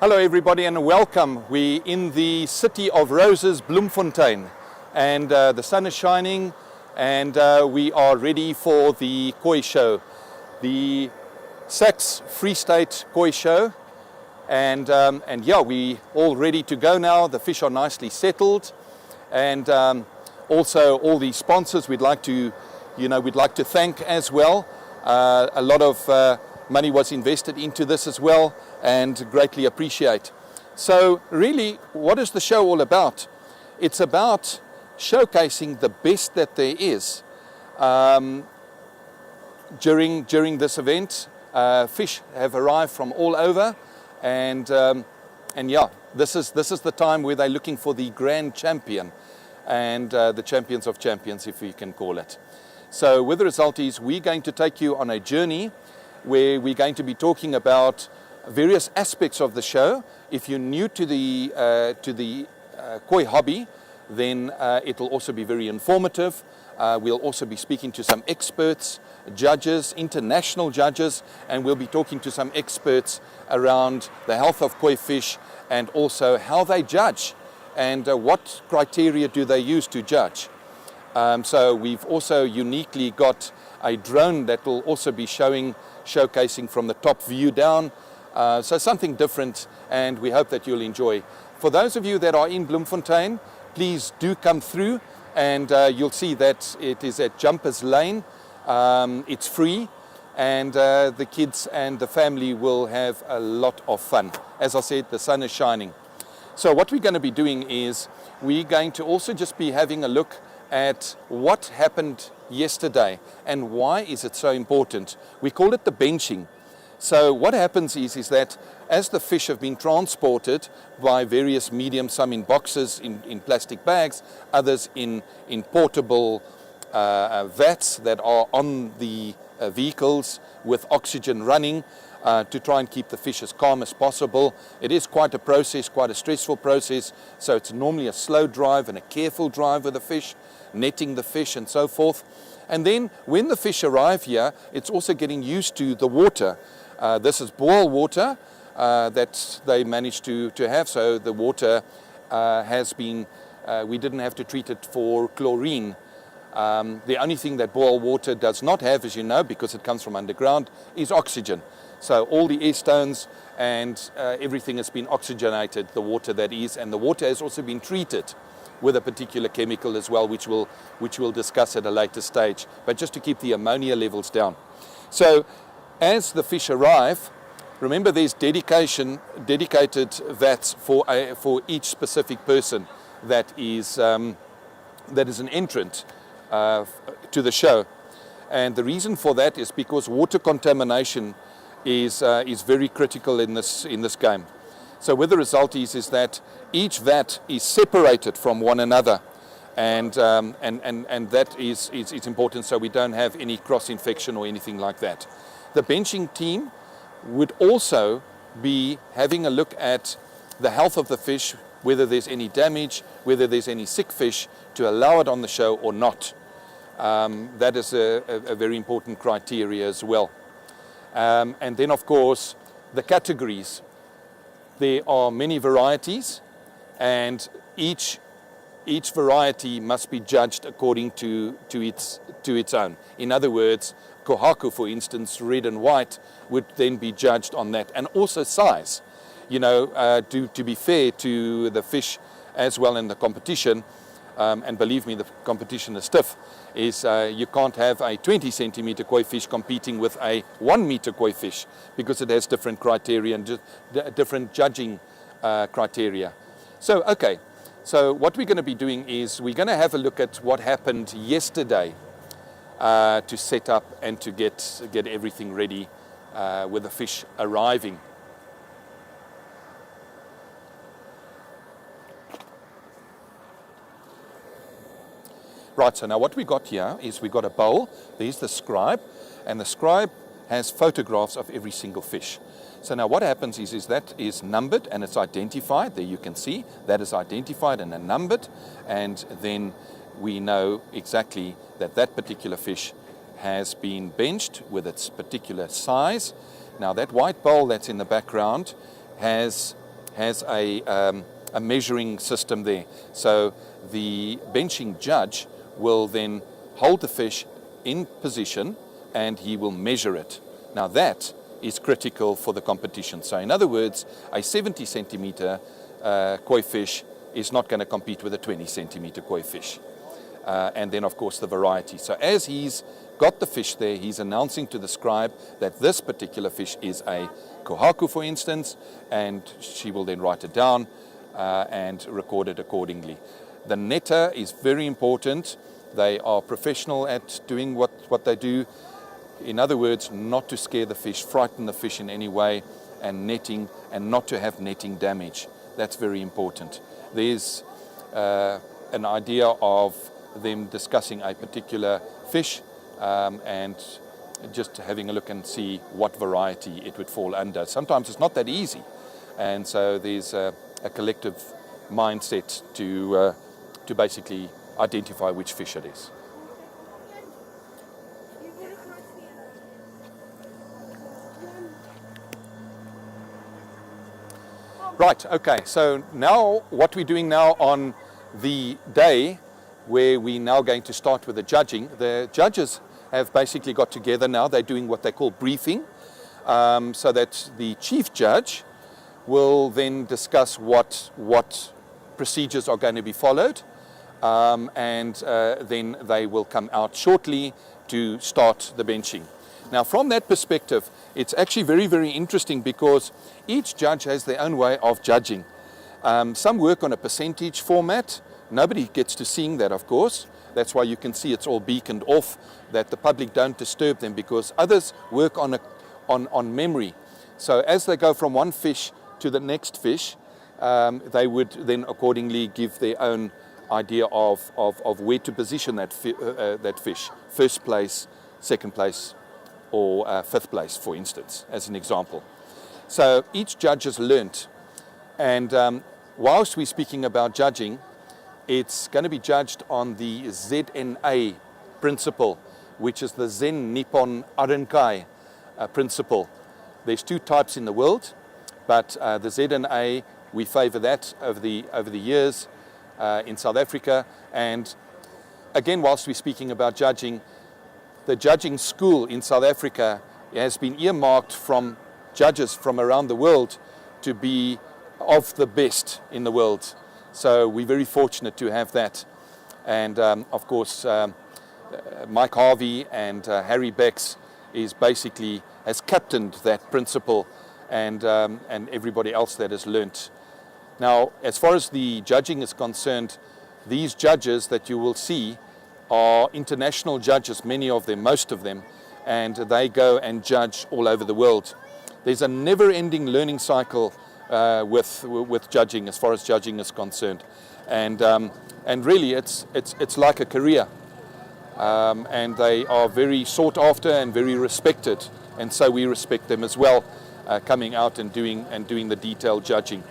Hello everybody and welcome. We're in the city of roses, Bloemfontein, and the sun is shining and we are ready for the koi show, the SAKKS Free State koi show, and yeah, we all ready to go now. The fish are nicely settled, and also all the sponsors we'd like to thank as well. A lot of money was invested into this as well, and greatly appreciate. So really, what is the show all about? It's about showcasing the best that there is during this event. Fish have arrived from all over, and yeah, this is the time where they're looking for the grand champion and the champions of champions, if we can call it. So with the result is, we're going to take you on a journey where we're going to be talking about various aspects of the show. If you're new to the koi hobby, then it will also be very informative. We'll also be speaking to some experts, judges, international judges, and we'll be talking to some experts around the health of koi fish and also how they judge and what criteria do they use to judge. So we've also uniquely got a drone that will also be showcasing from the top view down. So something different, and we hope that you'll enjoy. For those of you that are in Bloemfontein, please do come through, and you'll see that it is at Jumpers Lane. It's free, and the kids and the family will have a lot of fun. As I said, the sun is shining. So what we're going to be doing is we're going to also just be having a look at what happened yesterday and why is it so important. We call it the benching. So what happens is that as the fish have been transported by various mediums, some in boxes, in plastic bags, others in portable vats that are on the vehicles with oxygen running to try and keep the fish as calm as possible. It is quite a process, quite a stressful process, so it's normally a slow drive and a careful drive with the fish, netting the fish and so forth. And then when the fish arrive here, it's also getting used to the water. This is boil water that they managed to have, so the water has been, we didn't have to treat it for chlorine. The only thing that boil water does not have, as you know, because it comes from underground, is oxygen. So all the air stones and everything has been oxygenated, the water that is, and the water has also been treated with a particular chemical as well, which we'll discuss at a later stage, but just to keep the ammonia levels down. So as the fish arrive, remember there's dedicated vats for each specific person that is an entrant to the show. And the reason for that is because water contamination is very critical in this game. So with the result is that each vat is separated from one another, and that is important, so we don't have any cross infection or anything like that. The benching team would also be having a look at the health of the fish, whether there's any damage, whether there's any sick fish, to allow it on the show or not. That is a very important criteria as well. And then of course the categories. There are many varieties, and each variety must be judged according to its own. In other words, kohaku, for instance, red and white, would then be judged on that, and also size. You know, to be fair to the fish as well in the competition, and believe me, the competition is stiff, is you can't have a 20 centimeter koi fish competing with a 1 meter koi fish, because it has different criteria and different judging criteria. So, okay, so what we're going to be doing is we're going to have a look at what happened yesterday to set up and to get everything ready with the fish arriving. Right, so now what we got here is we got a bowl. There's the scribe, and the scribe has photographs of every single fish. So now what happens is that is numbered and it's identified. There you can see that is identified and numbered, and then we know exactly that that particular fish has been benched with its particular size. Now that white bowl that's in the background has has a measuring system there. So the benching judge will then hold the fish in position and he will measure it. Now that is critical for the competition. So in other words, a 70 centimeter koi fish is not going to compete with a 20 centimeter koi fish. And then of course the variety. So as he's got the fish there, he's announcing to the scribe that this particular fish is a kohaku, for instance, and she will then write it down and record it accordingly. The netter is very important. They are professional at doing what they do. In other words, not to scare the fish, frighten the fish in any way, and netting, and not to have netting damage. That's very important. There's an idea of them discussing a particular fish and just having a look and see what variety it would fall under. Sometimes it's not that easy, and so there's a collective mindset to basically identify which fish it is. Right, okay, so now what we're doing now on the day where we're now going to start with the judging, the judges have basically got together now. They're doing what they call briefing, so that the chief judge will then discuss what procedures are going to be followed, and then they will come out shortly to start the benching. Now from that perspective, it's actually very, very interesting because each judge has their own way of judging. Some work on a percentage format. Nobody gets to seeing that, of course. That's why you can see it's all beaconed off, that the public don't disturb them, because others work on memory. So as they go from one fish to the next fish, they would then accordingly give their own idea of where to position that fish. First place, second place, or fifth place, for instance, as an example. So each judge has learnt, and whilst we're speaking about judging, it's going to be judged on the ZNA principle, which is the Zen Nippon Arenkai principle. There's two types in the world, but the ZNA, we favor that over the years in South Africa. And again, whilst we're speaking about judging, the judging school in South Africa has been earmarked from judges from around the world to be of the best in the world. So we're very fortunate to have that. And of course, Mike Harvey and Harry Becks has captained that principle, and everybody else that has learnt. Now, as far as the judging is concerned, these judges that you will see are international judges, many of them, most of them, and they go and judge all over the world. There's a never-ending learning cycle with judging, as far as judging is concerned, and really it's like a career, and they are very sought after and very respected, and so we respect them as well, coming out and doing the detailed judging.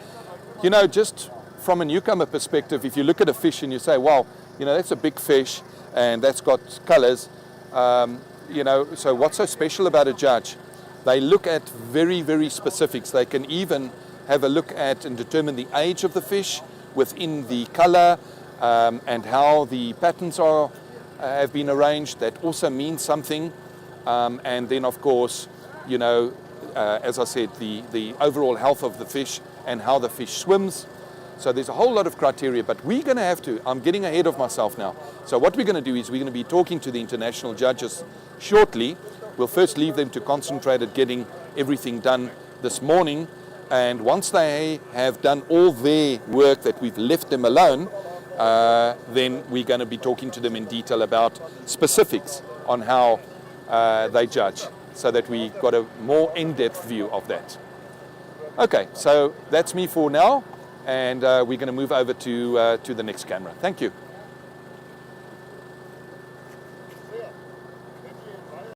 You know, just from a newcomer perspective, if you look at a fish and you say, wow, you know, that's a big fish and that's got colors, you know, so what's so special about a judge? They look at very, very specifics. They can even have a look at and determine the age of the fish within the color, and how the patterns have been arranged. That also means something. And then, of course, you know, as I said, the overall health of the fish and how the fish swims. So there's a whole lot of criteria, but we're going to have to, I'm getting ahead of myself now. So what we're going to do is we're going to be talking to the international judges shortly. We'll first leave them to concentrate at getting everything done this morning. And once they have done all their work that we've left them alone, then we're going to be talking to them in detail about specifics on how they judge, so that we got a more in-depth view of that. Okay, so that's me for now, and we're going to move over to the next camera. Thank you.